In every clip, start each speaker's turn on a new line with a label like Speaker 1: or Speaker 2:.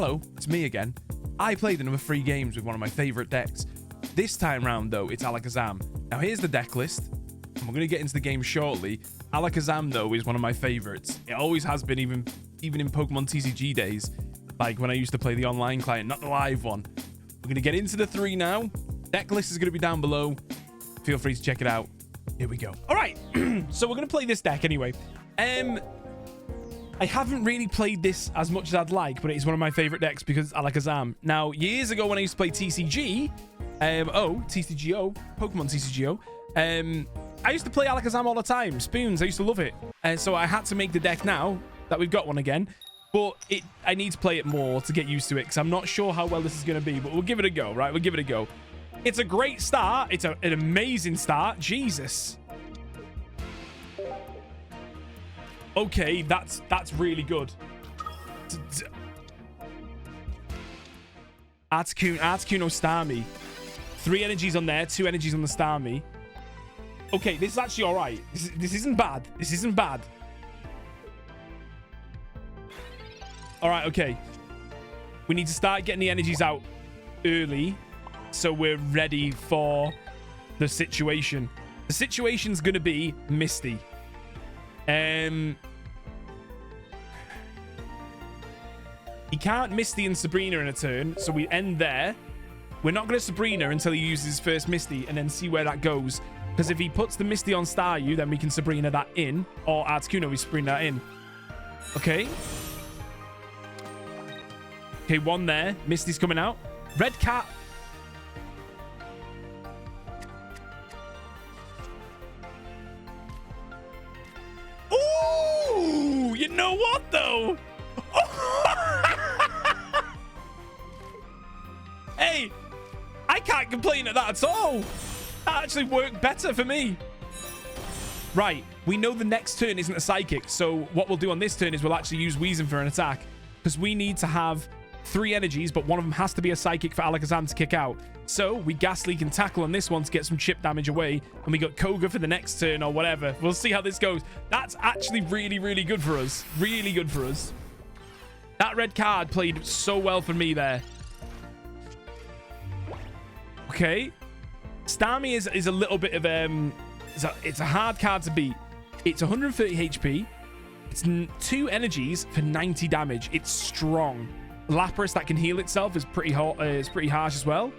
Speaker 1: Hello, it's me again. I played another 3 games with one of my favorite decks. This time round, though, it's Alakazam. Now, here's the deck list, and we're going to get into the game shortly. Alakazam, though, is one of my favorites. It always has been, even in Pokemon TCG days, like when I used to play the online client, not the live one. We're going to get into the 3 now. Deck list is going to be down below. Feel free to check it out. Here we go. All right, so we're going to play this deck anyway. I haven't really played this as much as I'd like, but it's one of my favorite decks because it's Alakazam. Now, years ago when I used to play TCG, TCGO, Pokemon TCGO, I used to play Alakazam all the time. Spoons, I used to love it. So I had to make the deck now that we've got one again. But I need to play it more to get used to it because I'm not sure how well this is going to be, but we'll give it a go, right? We'll give it a go. It's a great start. It's an amazing start. Jesus. Okay, that's really good. Articuno Starmie. 3 energies on there, 2 energies on the Starmie. Okay, this is actually all right. This isn't bad. This isn't bad. All right, okay. We need to start getting the energies out early so we're ready for the situation. The situation's going to be Misty. He can't Misty and Sabrina in a turn, so we end there. We're not going to Sabrina until he uses his first Misty and then see where that goes. Because if he puts the Misty on Staryu, then we can Sabrina that in. Or Articuno, we Sabrina that in. Okay. Okay, 1 there. Misty's coming out. Red Cat. Ooh! You know what, though? Hey, I can't complain at that at all. That actually worked better for me. Right, we know the next turn isn't a Psychic, so what we'll do on this turn is we'll actually use Weezing for an attack because we need to have 3 energies, but one of them has to be a Psychic for Alakazam to kick out. So we Gas Leak and Tackle on this one to get some chip damage away, and we got Koga for the next turn or whatever. We'll see how this goes. That's actually really, really good for us. Really good for us. That red card played so well for me there. Okay. Starmie is a little bit of it's a hard card to beat. It's 130 HP. It's 2 energies for 90 damage. It's strong. Lapras that can heal itself is pretty harsh as well.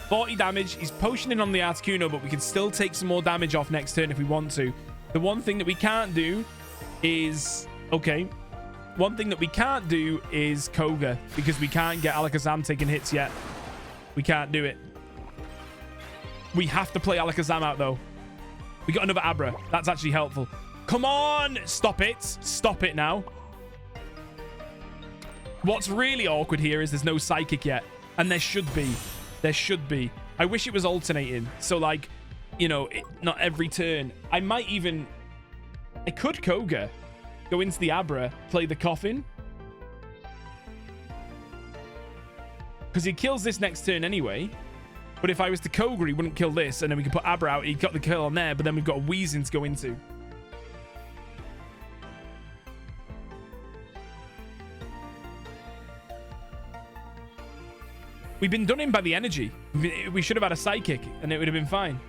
Speaker 1: 40 damage. He's potioning on the Articuno, but we can still take some more damage off next turn if we want to. The one thing that we can't do is one thing that we can't do is Koga because we can't get Alakazam taking hits yet. We can't do it. We have to play Alakazam out, though. We got another Abra. That's actually helpful. Come on! Stop it. Stop it now. What's really awkward here is there's no Psychic yet. And there should be. There should be. I wish it was alternating. So, like, you know, not every turn. I could Koga. Go into the Abra. Play the Coffin. Because he kills this next turn anyway. But if I was to Koga, he wouldn't kill this. And then we could put Abra out. He got the kill on there. But then we've got a Weezing to go into. We've been done in by the energy. We should have had a Psychic. And it would have been fine.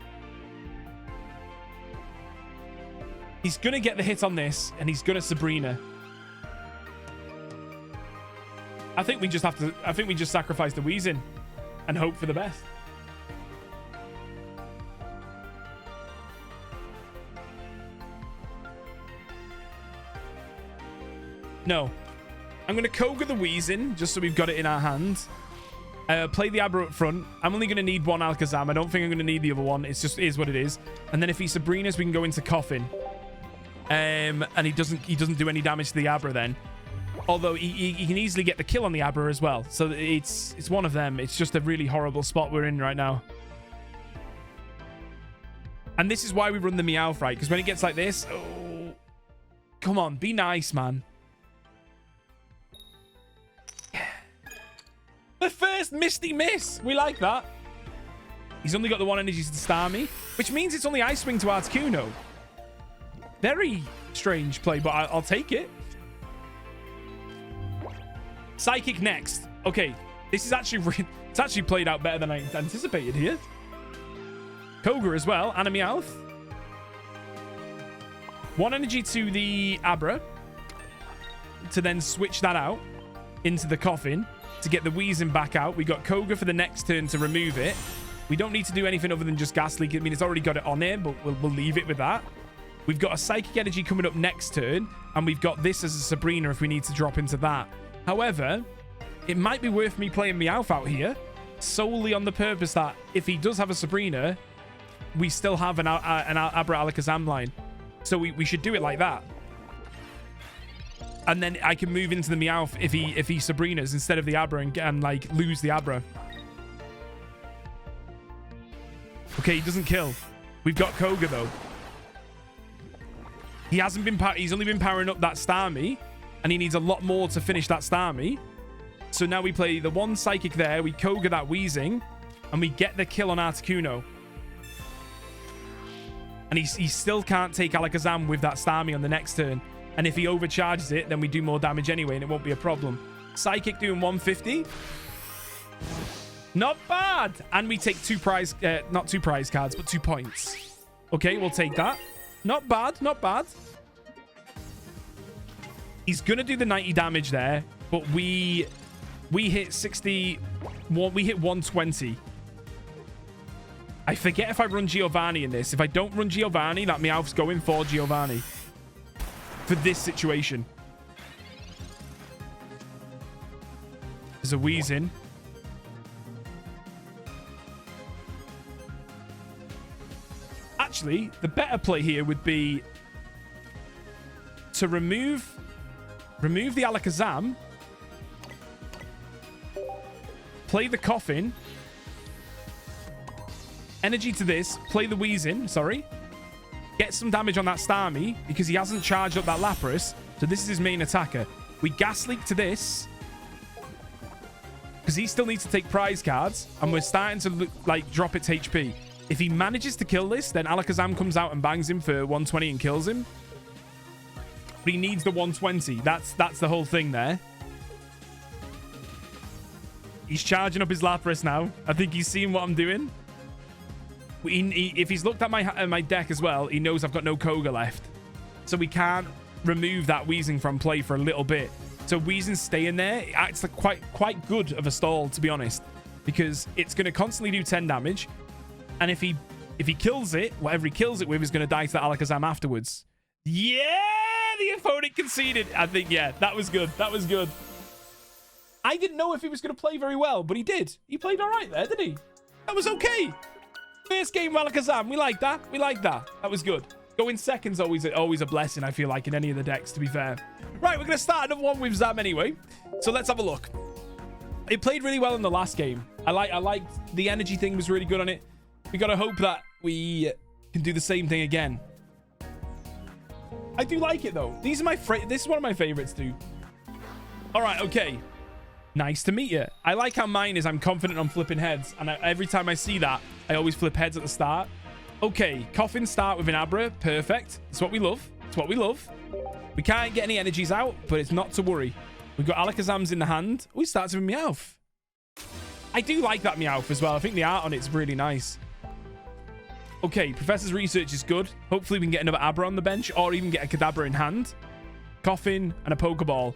Speaker 1: He's going to get the hit on this. And he's going to Sabrina. I think we just sacrifice the Weezing and hope for the best. No. I'm going to Koga the Weezing just so we've got it in our hand. Play the Abra up front. I'm only going to need 1 Alakazam. I don't think I'm going to need the other one. It's just is what it is. And then if he Sabrinas, we can go into Coffin. And he doesn't do any damage to the Abra then. Although he can easily get the kill on the Abra as well. So it's one of them. It's just a really horrible spot we're in right now. And this is why we run the Meowth, right? Because when it gets like this... Oh, come on. Be nice, man. Yeah. The first Misty miss. We like that. He's only got the 1 energy to Starmie. Which means it's only Ice Wing to Articuno. Very strange play, but I'll take it. Psychic next. Okay, this is actually it's actually played out better than I anticipated here. Koga as well, and a Meowth. 1 energy to the Abra to then switch that out into the Coffin to get the Weezing back out. We got Koga for the next turn to remove it. We don't need to do anything other than just Gas Leak. I mean, it's already got it on there, but we'll leave it with that. We've got a Psychic Energy coming up next turn, and we've got this as a Sabrina if we need to drop into that. However, it might be worth me playing Meowth out here solely on the purpose that if he does have a Sabrina, we still have an Abra Alakazam line. So we should do it like that. And then I can move into the Meowth if he Sabrinas instead of the Abra and like lose the Abra. Okay, he doesn't kill. We've got Koga though. He hasn't been he's only been powering up that Starmie, and he needs a lot more to finish that Starmie. So now we play the 1 Psychic there, we Koga that Weezing, and we get the kill on Articuno. And he still can't take Alakazam with that Starmie on the next turn. And if he overcharges it, then we do more damage anyway, and it won't be a problem. Psychic doing 150. Not bad. And we take 2 prize, not 2 prize cards, but 2 points. Okay, we'll take that. Not bad, not bad. He's going to do the 90 damage there, but we hit 60, we hit 120. I forget if I run Giovanni in this. If I don't run Giovanni, that Meowth's going for Giovanni. For this situation. There's a Weezing. Actually, the better play here would be to remove the Alakazam, play the Coffin, energy to this, play the Weezing, sorry, get some damage on that Starmie because he hasn't charged up that Lapras, so this is his main attacker. We Gas Leak to this because he still needs to take prize cards, and we're starting to like drop its HP. If he manages to kill this, then Alakazam comes out and bangs him for 120 and kills him. But he needs the 120. That's the whole thing there. He's charging up his Lapras now. I think he's seeing what I'm doing. If he's looked at my deck as well, he knows I've got no Koga left. So we can't remove that Weezing from play for a little bit. So Weezing's staying there. It's quite good of a stall, to be honest. Because it's going to constantly do 10 damage. And if he kills it, whatever he kills it with is going to die to the Alakazam afterwards. Yeah! The opponent conceded. I think, yeah, that was good. That was good. I didn't know if he was going to play very well, but he did. He played all right there, didn't he? That was okay. First game of Alakazam. We like that. We like that. That was good. Going second's always a blessing, I feel like, in any of the decks, to be fair. Right, we're going to start another one with Zam anyway. So let's have a look. It played really well in the last game. I liked the energy thing was really good on it. We got to hope that we can do the same thing again. I do like it, though. This is one of my favorites, too. All right, okay. Nice to meet you. I like how mine is I'm confident on flipping heads. And every time I see that, I always flip heads at the start. Okay, Coffin start with an Abra. Perfect. It's what we love. It's what we love. We can't get any energies out, but it's not to worry. We've got Alakazams in the hand. Oh, he starts with Meowth. I do like that Meowth as well. I think the art on it's really nice. Okay, Professor's research is good. Hopefully we can get another Abra on the bench or even get a Kadabra in hand. Coffin and a Pokeball.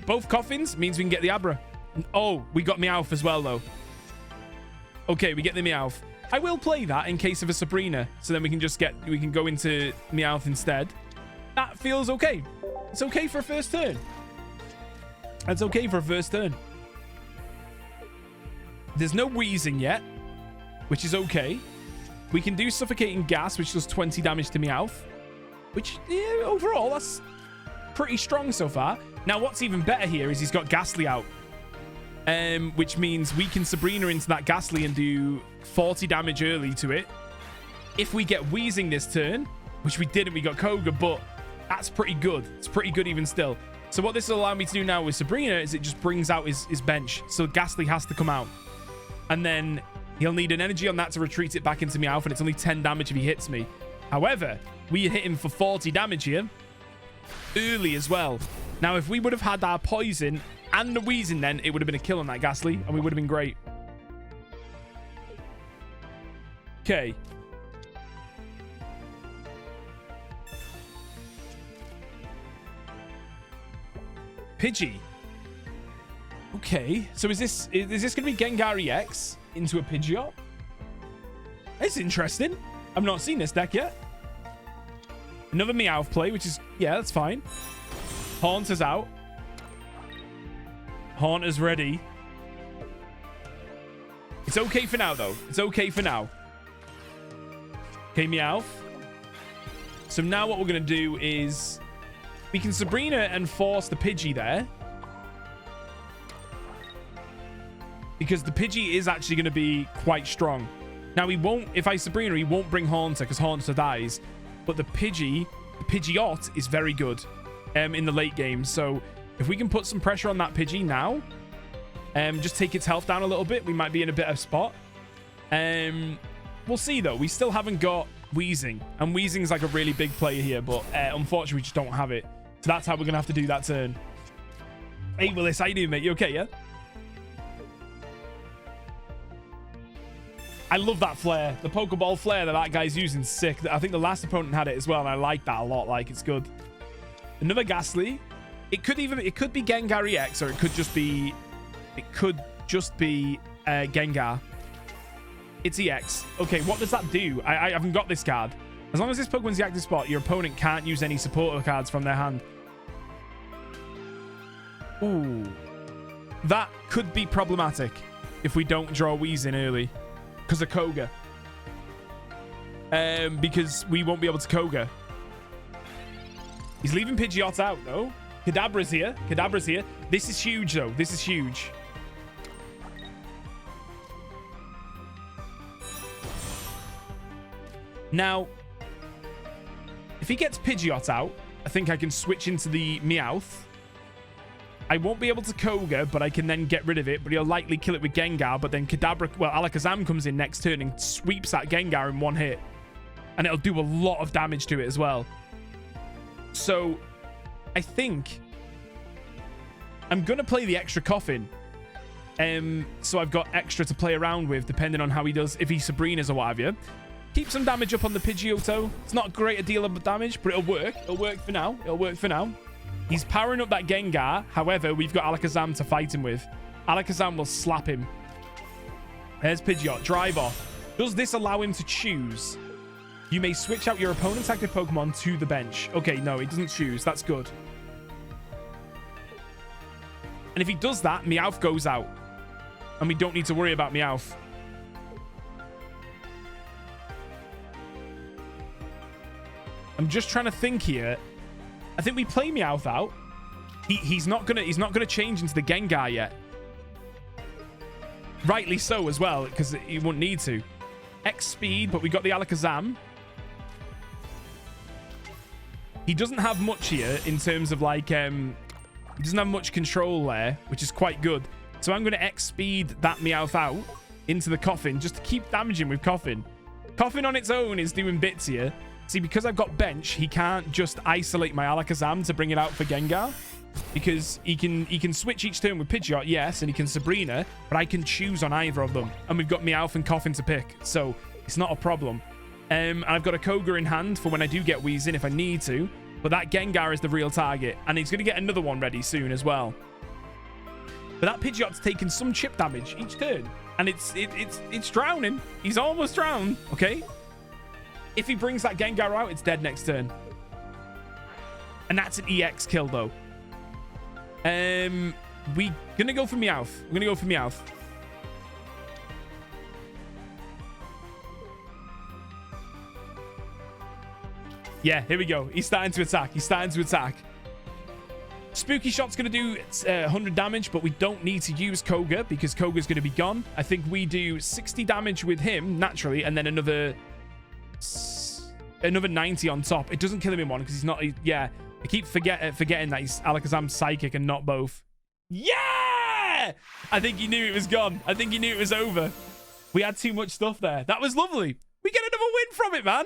Speaker 1: Both Coffins means we can get the Abra. Oh, we got Meowth as well, though. Okay, we get the Meowth. I will play that in case of a Sabrina, so then we can go into Meowth instead. That feels okay. It's okay for a first turn. That's okay for a first turn. There's no Weezing yet, which is okay. We can do Suffocating Gas, which does 20 damage to Meowth, which, yeah, overall, that's pretty strong so far. Now, what's even better here is he's got Ghastly out, which means we can Sabrina into that Ghastly and do 40 damage early to it. If we get Weezing this turn, which we didn't, we got Koga, but that's pretty good. It's pretty good even still. So what this will allow me to do now with Sabrina is it just brings out his bench. So Ghastly has to come out. And then he'll need an energy on that to retreat it back into Meowth, and it's only 10 damage if he hits me. However, we hit him for 40 damage here. Early as well. Now, if we would have had our poison and the Weezing, then it would have been a kill on that Ghastly, and we would have been great. Okay. Pidgey. Okay, so is this going to be Gengar EX into a Pidgeot? It's interesting. I've not seen this deck yet. Another Meowth play, which is, yeah, that's fine. Haunter's out. Haunter's ready. It's okay for now, though. It's okay for now. Okay, Meowth. So now what we're going to do is we can Sabrina and force the Pidgey there. Because the Pidgey is actually going to be quite strong. Now, he won't, if I Sabrina, he won't bring Haunter because Haunter dies. But the Pidgeot is very good in the late game. So if we can put some pressure on that Pidgey now, just take its health down a little bit, we might be in a better spot. We'll see, though. We still haven't got Weezing. And Weezing's like a really big player here, but unfortunately, we just don't have it. So that's how we're going to have to do that turn. Hey, Willis, how you doing, mate? You okay, yeah? I love that flare. The Pokeball flare that guy's using, sick. I think the last opponent had it as well, and I like that a lot. Like, it's good. Another Ghastly. It could be Gengar EX, or it could just be Gengar. It's EX. Okay, what does that do? I haven't got this card. As long as this Pokemon's the active spot, your opponent can't use any supporter cards from their hand. Ooh. That could be problematic if we don't draw Weezing early. Because of Koga. Because we won't be able to Koga. He's leaving Pidgeot out, though. Kadabra's here. Kadabra's here. This is huge, though. This is huge. Now, if he gets Pidgeot out, I think I can switch into the Meowth. I won't be able to Koga, but I can then get rid of it. But he'll likely kill it with Gengar. But then Alakazam comes in next turn and sweeps that Gengar in one hit. And it'll do a lot of damage to it as well. So, I think I'm going to play the extra Coffin. So I've got extra to play around with, depending on how he does, if he Sabrinas or what have you. Keep some damage up on the Pidgeotto. It's not great a deal of damage, but it'll work. It'll work for now. It'll work for now. He's powering up that Gengar. However, we've got Alakazam to fight him with. Alakazam will slap him. There's Pidgeot. Drive off. Does this allow him to choose? You may switch out your opponent's active Pokemon to the bench. Okay, no, he doesn't choose. That's good. And if he does that, Meowth goes out. And we don't need to worry about Meowth. I'm just trying to think here. I think we play Meowth out. He's not gonna change into the Gengar yet. Rightly so as well, because he won't need to. X speed, but we got the Alakazam. He doesn't have much here in terms of like he doesn't have much control there, which is quite good. So I'm gonna X speed that Meowth out into the Coffin just to keep damaging with Coffin. Coffin on its own is doing bits here. See, because I've got bench, he can't just isolate my Alakazam to bring it out for Gengar. Because he can switch each turn with Pidgeot, yes, and he can Sabrina, but I can choose on either of them. And we've got Meowth and Coffin to pick, so it's not a problem. And I've got a Koga in hand for when I do get Weezing if I need to. But that Gengar is the real target, and he's going to get another one ready soon as well. But that Pidgeot's taking some chip damage each turn, and it's drowning. He's almost drowned, okay? If he brings that Gengar out, it's dead next turn. And that's an EX kill, though. We're going to go for Meowth. We're going to go for Meowth. Yeah, here we go. He's starting to attack. He's starting to attack. Spooky Shot's going to do 100 damage, but we don't need to use Koga because Koga's going to be gone. I think we do 60 damage with him, naturally, and then another 90 on top. It doesn't kill him in one because he's not... yeah, I keep forgetting that he's Alakazam's Psychic and not both. Yeah! I think he knew it was gone. I think he knew it was over. We had too much stuff there. That was lovely. We get another win from it, man.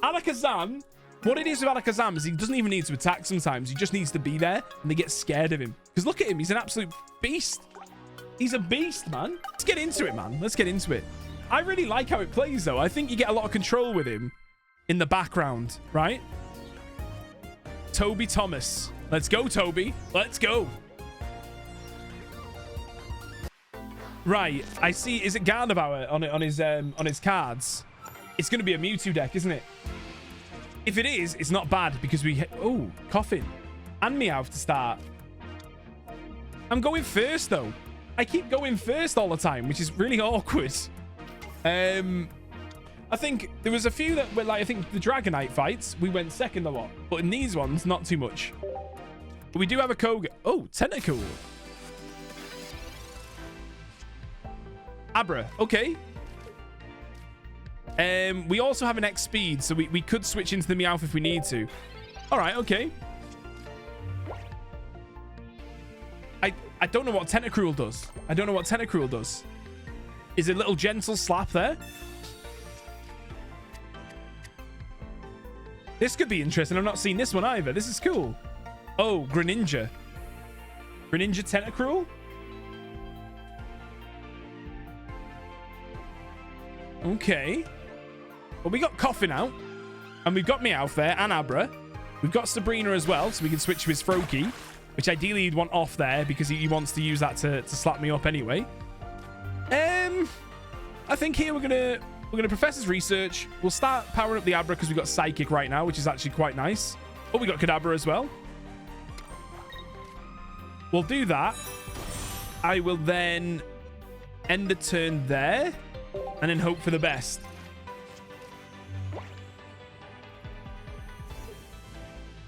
Speaker 1: Alakazam What it is with Alakazam is he doesn't even need to attack sometimes. He just needs to be there, and they get scared of him. Because look at him. He's an absolute beast. He's a beast, man. Let's get into it, man. Let's get into it. I really like how it plays, though. I think you get a lot of control with him in the background, right? Toby Thomas. Let's go, Toby. Let's go. Right. I see. Is it Gardevoir on his cards? It's going to be a Mewtwo deck, isn't it? If it is, it's not bad because we... Oh, Coffin. And Meowth to start. I'm going first, though. I keep going first all the time, which is really awkward. I think there was a few that were like... I think the Dragonite fights, we went second a lot. But in these ones, not too much. But we do have a Koga. Oh, Tentacool. Abra. Okay. We also have an X speed, so we could switch into the Meowth if we need to. All right, okay. I don't know what Tentacruel does. I don't know what Tentacruel does. Is it a little gentle slap there? This could be interesting. I've not seen this one either. This is cool. Oh, Greninja. Greninja Tentacruel? Okay. Well, we got Coffin out. And we've got Meowth there and Abra. We've got Sabrina as well, so we can switch to his Froakie. Which ideally he'd want off there because he wants to use that to slap me up anyway. I think here we're gonna Professor's Research. We'll start powering up the Abra because we've got Psychic right now, which is actually quite nice. Oh, we got Kadabra as well. We'll do that. I will then end the turn there and then hope for the best.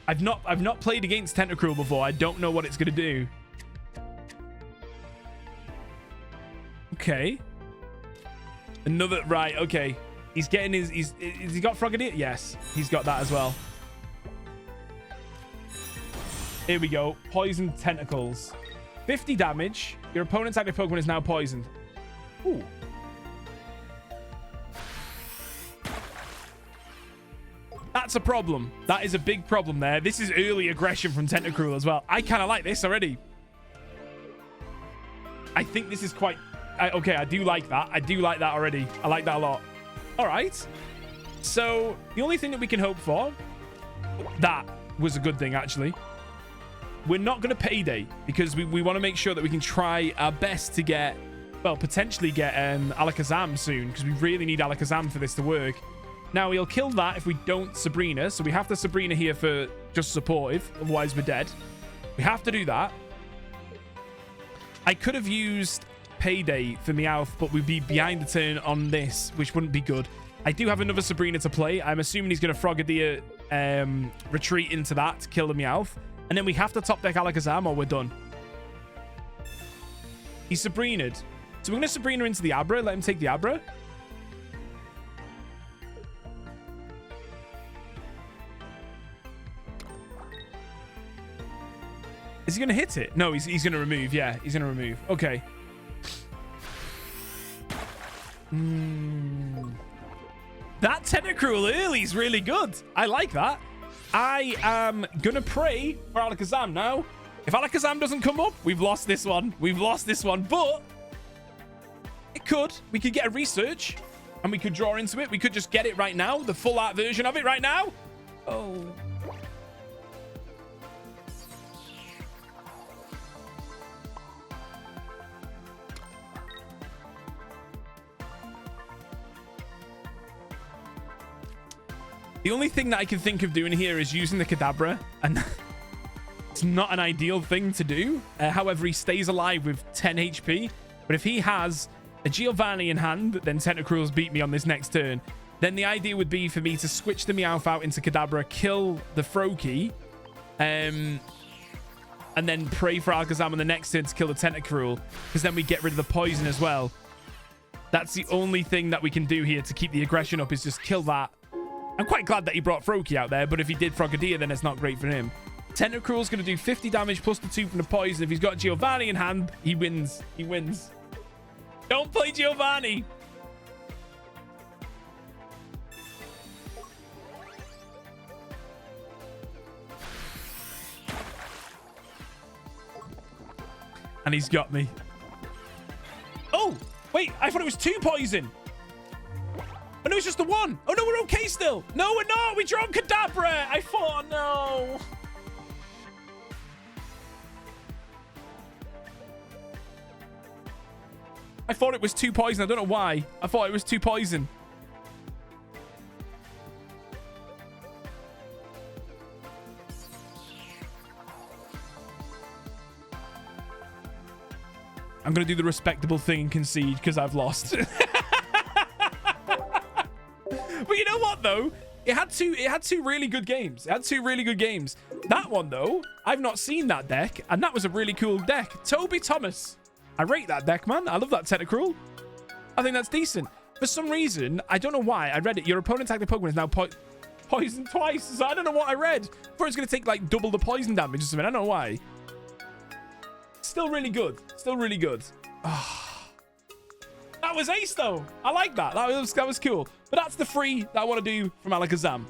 Speaker 1: I've not played against Tentacruel before. I don't know what it's gonna do. Okay. Another right. Okay. He's getting his. Has he got Frogadier? Yes, he's got that as well. Here we go. Poison Tentacles. 50 damage. Your opponent's active Pokemon is now poisoned. Ooh. That's a problem. That is a big problem there. This is early aggression from Tentacruel as well. I kind of like this already. I think this is quite... okay, I do like that. I do like that already. I like that a lot. All right. So the only thing that we can hope for... That was a good thing, actually. We're not going to Payday because we want to make sure that we can try our best to get... Well, potentially get Alakazam soon because we really need Alakazam for this to work. Now, he'll kill that if we don't Sabrina. So we have to Sabrina here for just supportive. Otherwise, we're dead. We have to do that. I could have used Payday for Meowth, but we'd be behind the turn on this, which wouldn't be good. I do have another Sabrina to play. I'm assuming he's going to Frogadier retreat into that to kill the Meowth. And then we have to top deck Alakazam or we're done. He's Sabrinaed. So we're going to Sabrina into the Abra. Let him take the Abra. Is he going to hit it? No, he's going to remove. Yeah, he's going to remove. Okay. That Tentacruel early is really good. I like that. I am going to pray for Alakazam now. If Alakazam doesn't come up, we've lost this one. We've lost this one. But it could. We could get a research and we could draw into it. We could just get it right now. The full art version of it right now. Oh. The only thing that I can think of doing here is using the Kadabra, and it's not an ideal thing to do. However, he stays alive with 10 HP, but if he has a Giovanni in hand, then Tentacruel's beat me on this next turn. Then the idea would be for me to switch the Meowth out into Kadabra, kill the Froakie, and then pray for Alakazam on the next turn to kill the Tentacruel, because then we get rid of the poison as well. That's the only thing that we can do here to keep the aggression up, is just kill that. I'm quite glad that he brought Froakie out there, but if he did Frogadier, then it's not great for him. Tentacruel's going to do 50 damage plus the 2 from the poison. If he's got Giovanni in hand, he wins. He wins. Don't play Giovanni. And he's got me. Oh, wait. I thought it was 2 poison. Oh, no, it's just the 1. Oh, no, we're okay still. No, we're not. We dropped Kadabra. I thought, no. I thought it was 2 poison. I don't know why. I thought it was 2 poison. I'm going to do the respectable thing and concede because I've lost. But you know what, though? It had two really good games. It had 2 really good games. That one, though, I've not seen that deck, and that was a really cool deck. Toby Thomas. I rate that deck, man. I love that Tentacruel. I think that's decent. For some reason, I don't know why, I read it. Your opponent's active Pokemon is now poisoned twice. So I don't know what I read. I thought it's going to take, like, double the poison damage or something. I don't know why. Still really good. Still really good. Oh. That was ace, though. I like that. That was cool. But that's the 3 that I want to do from Alakazam.